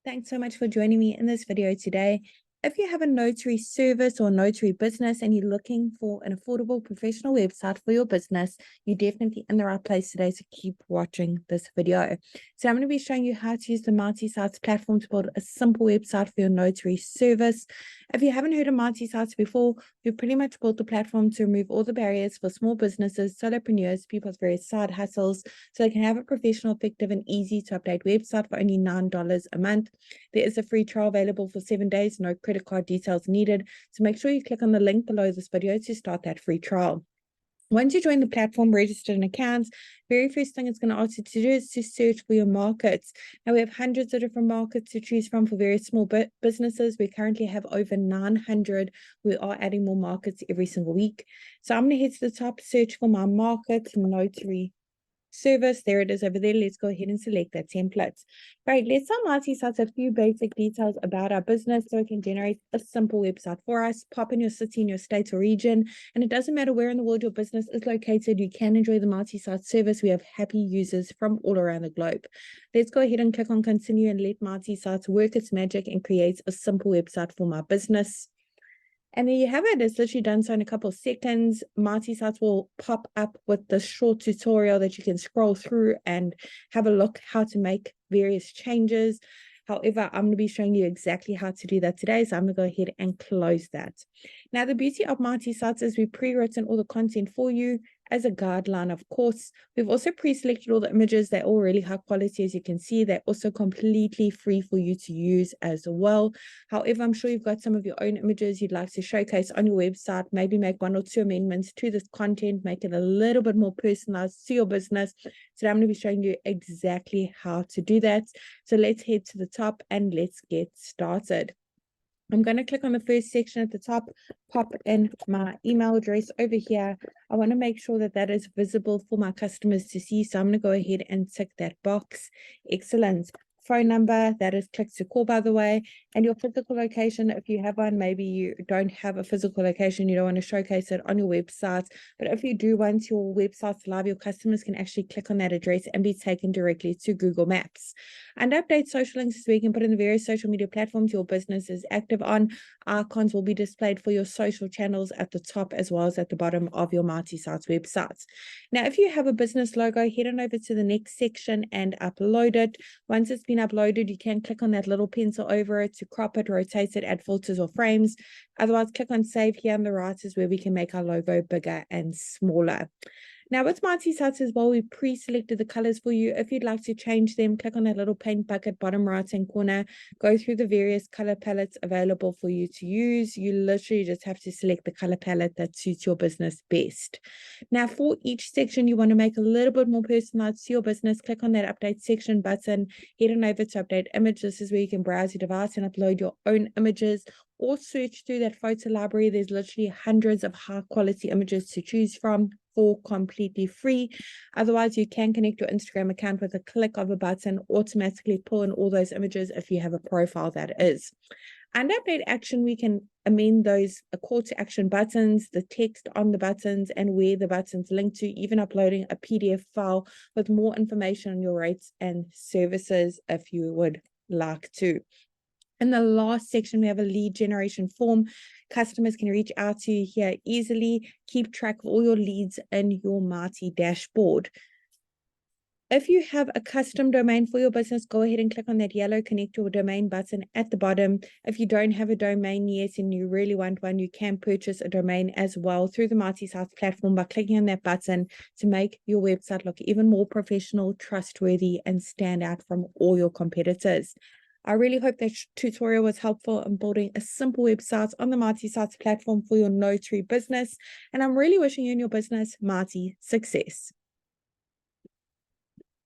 Thanks so much for joining me in this video today. If you have a notary service or notary business and you're looking for an affordable professional website for your business, you're definitely in the right place today, so keep watching this video. So I'm going to be showing you how to use the multi-sites platform to build a simple website for your notary service. If you haven't heard of multi-sites before, we've pretty much built the platform to remove all the barriers for small businesses, solopreneurs, people with various side hustles, so they can have a professional, effective, and easy to update website for only $9 a month. There is a free trial available for 7 days, no credit card details needed. So make sure you click on the link below this video to start that free trial. Once you join the platform, register an account, very first thing it's going to ask you to do is to search for your markets. Now, we have hundreds of different markets to choose from for various small businesses. We currently have over 900. We are adding more markets every single week. So I'm going to head to the top, search for my market, notary service. There it is over there. Let's go ahead and select that template. Right, let's start multi-sites a few basic details about our business so it can generate a simple website for us. Pop in your city, in your state or region, and it doesn't matter where in the world your business is located, you can enjoy the multi-site service. We have happy users from all around the globe. Let's go ahead and click on continue and let multi-sites work its magic and create a simple website for my business. And there you have it. It's literally done so in a couple of seconds. Multi-sites will pop up with this short tutorial that you can scroll through and have a look how to make various changes. However, I'm going to be showing you exactly how to do that today, so I'm going to go ahead and close that. Now, the beauty of multi-sites is we've pre-written all the content for you as a guideline, of course. We've also pre-selected all the images. They're all really high quality, as you can see. They're also completely free for you to use as well. However, I'm sure you've got some of your own images you'd like to showcase on your website, maybe make 1 or 2 amendments to this content, make it a little bit more personalized to your business. So I'm going to be showing you exactly how to do that. So let's head to the top and let's get started. I'm going to click on the first section at the top, pop in my email address over here. I want to make sure that that is visible for my customers to see. So I'm going to go ahead and tick that box. Excellent. Phone number, that is click to call, by the way, and your physical location. If you have one, maybe you don't have a physical location, you don't want to showcase it on your website, but if you do want your website live, your customers can actually click on that address and be taken directly to Google Maps. And update social links, so you can put in the various social media platforms your business is active on. Icons will be displayed for your social channels at the top as well as at the bottom of your multi-sites websites. Now, if you have a business logo, head on over to the next section and upload it. Once it's been uploaded, you can click on that little pencil over it to crop it, rotate it, add filters or frames. Otherwise, click on save here on the right is where we can make our logo bigger and smaller. Now, with multi-sites as well, we pre-selected the colors for you. If you'd like to change them, click on that little paint bucket bottom right-hand corner, go through the various color palettes available for you to use. You literally just have to select the color palette that suits your business best. Now, for each section, you want to make a little bit more personalized to your business. Click on that update section button, head on over to update image. This is where you can browse your device and upload your own images or search through that photo library. There's literally hundreds of high quality images to choose from for completely free. Otherwise, you can connect your Instagram account with a click of a button, automatically pull in all those images if you have a profile that is. Under update action, we can amend those call to action buttons, the text on the buttons, and where the buttons link to, even uploading a PDF file with more information on your rates and services if you would like to. In the last section, we have a lead generation form. Customers can reach out to you here easily. Keep track of all your leads in your Marty dashboard. If you have a custom domain for your business, go ahead and click on that yellow connect your domain button at the bottom. If you don't have a domain yet and you really want one, you can purchase a domain as well through the multi-sites platform by clicking on that button to make your website look even more professional, trustworthy, and stand out from all your competitors. I really hope that tutorial was helpful in building a simple website on the multi-sites platform for your notary business. And I'm really wishing you and your business Marty success.